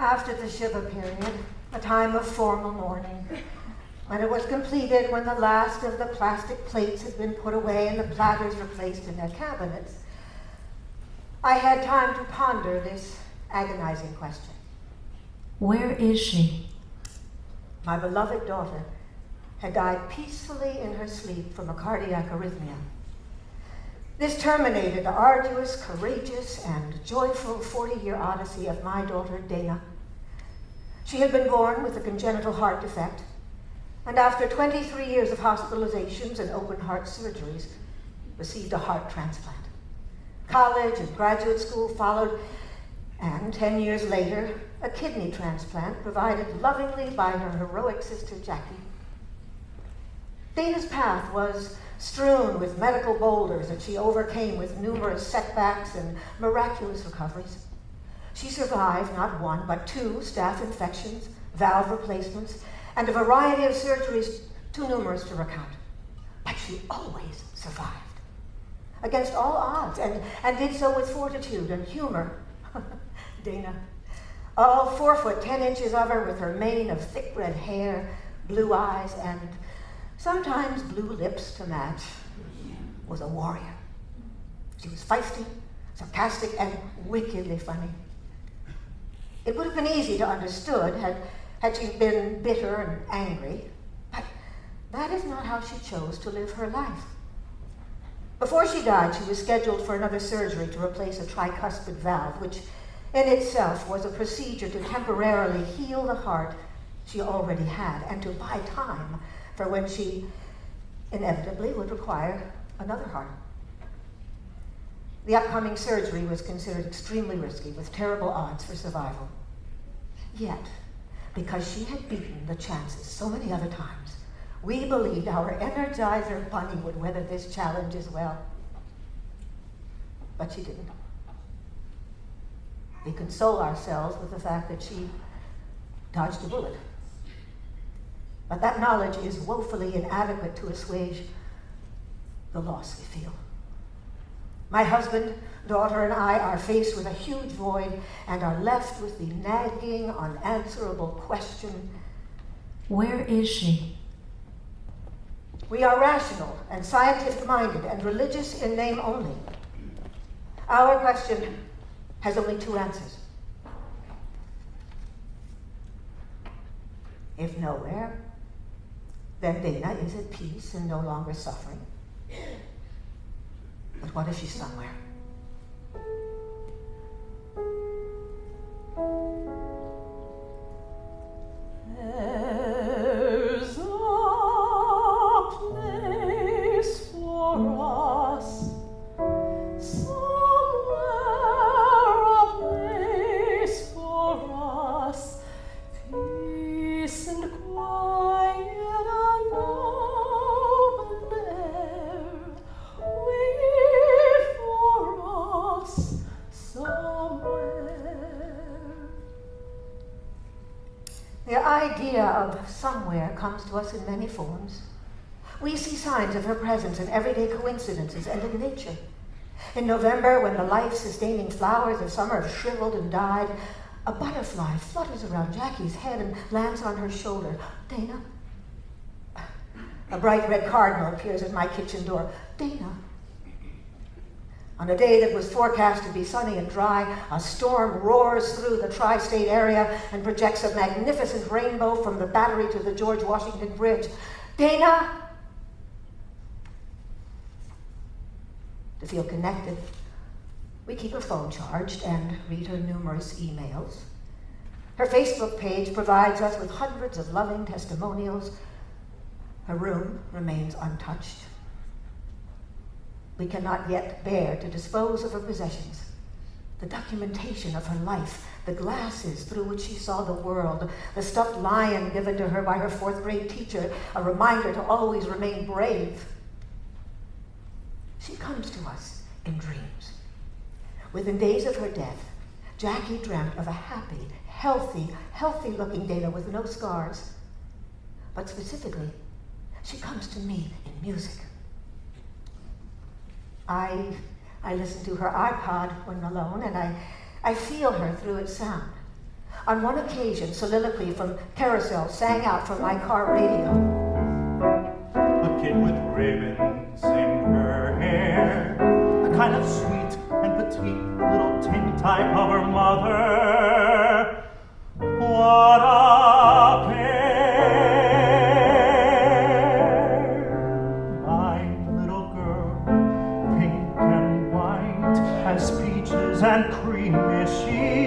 After the Shiva period, a time of formal mourning, when it was completed, when the last of the plastic plates had been put away and the platters replaced in their cabinets, I had time to ponder this agonizing question. Where is she? My beloved daughter had died peacefully in her sleep from a cardiac arrhythmia. This terminated the arduous, courageous, and joyful 40-year odyssey of my daughter, Dana. She had been born with a congenital heart defect, and after 23 years of hospitalizations and open heart surgeries, received a heart transplant. College and graduate school followed, and 10 years later, a kidney transplant provided lovingly by her heroic sister, Jackie. Dana's path was strewn with medical boulders that she overcame with numerous setbacks and miraculous recoveries. She survived not one, but 2 staph infections, valve replacements, and a variety of surgeries too numerous to recount. But she always survived, against all odds, and did so with fortitude and humor. Dana, all 4 foot 10 inches of her, with her mane of thick red hair, blue eyes, and sometimes blue lips to match, was a warrior. She was feisty, sarcastic, and wickedly funny. It would have been easy to understood had she been bitter and angry, but that is not how she chose to live her life. Before she died, she was scheduled for another surgery to replace a tricuspid valve, which in itself was a procedure to temporarily heal the heart she already had and to buy time for when she inevitably would require another heart. The upcoming surgery was considered extremely risky, with terrible odds for survival. Yet, because she had beaten the chances so many other times, we believed our Energizer Bunny would weather this challenge as well. But she didn't. We console ourselves with the fact that she dodged a bullet. But that knowledge is woefully inadequate to assuage the loss we feel. My husband, daughter, and I are faced with a huge void and are left with the nagging, unanswerable question, where is she? We are rational and scientific-minded and religious in name only. Our question has only 2 answers. If nowhere, then Dana is at peace and no longer suffering. But what if she's somewhere? There's a place for us, somewhere a place for us, peace and quiet and open air, wait for us somewhere. The idea of somewhere comes to us in many forms. We see signs of her presence in everyday coincidences and in nature. In November, when the life-sustaining flowers of summer have shriveled and died, a butterfly flutters around Jackie's head and lands on her shoulder. Dana. A bright red cardinal appears at my kitchen door. Dana. On a day that was forecast to be sunny and dry, a storm roars through the tri-state area and projects a magnificent rainbow from the Battery to the George Washington Bridge. Dana! To feel connected, we keep her phone charged and read her numerous emails. Her Facebook page provides us with hundreds of loving testimonials. Her room remains untouched. We cannot yet bear to dispose of her possessions, the documentation of her life, the glasses through which she saw the world, the stuffed lion given to her by her 4th grade teacher, a reminder to always remain brave. She comes to us in dreams. Within days of her death, Jackie dreamt of a happy, healthy-looking Dana with no scars. But specifically, she comes to me in music. I listen to her iPod when alone, and I feel her through its sound. On one occasion, soliloquy from Carousel sang out from my car radio. A kid with ribbons in her hair, a kind of sweet and petite little tintype of her mother. What a pair! My little girl, pink and white, as peaches and cream is she.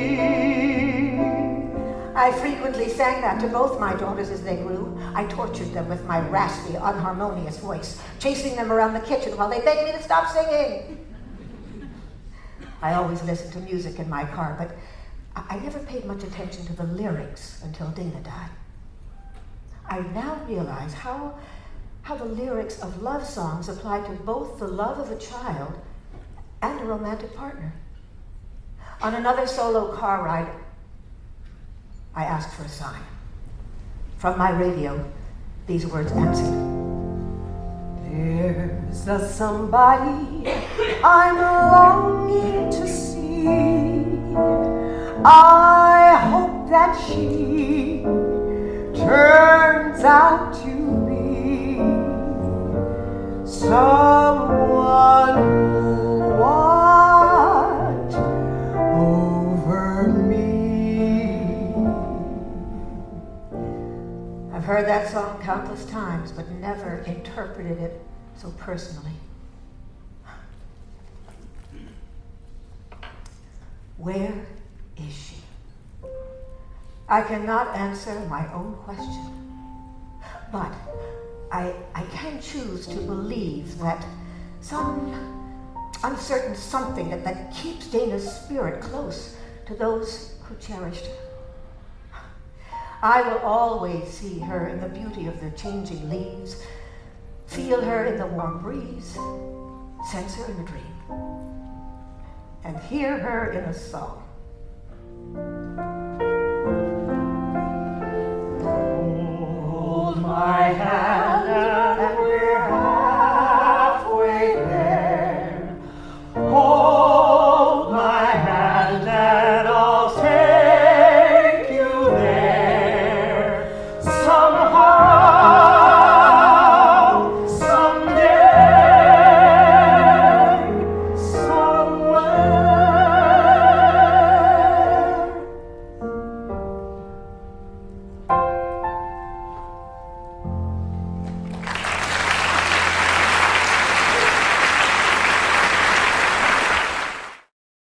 I frequently sang that to both my daughters as they grew. I tortured them with my raspy, unharmonious voice, chasing them around the kitchen while they begged me to stop singing. I always listened to music in my car, but I never paid much attention to the lyrics until Dana died. I now realize how the lyrics of love songs apply to both the love of a child and a romantic partner. On another solo car ride, I asked for a sign. From my radio, these words answered. There's a somebody I'm longing to see. I hope that she turns out to be someone who'll watch over me. I've heard that song countless times, but never interpreted it so personally. Where is she? I cannot answer my own question, but I can choose to believe that some uncertain something that keeps Dana's spirit close to those who cherished her. I will always see her in the beauty of the changing leaves, feel her in the warm breeze, sense her in a dream, and hear her in a song.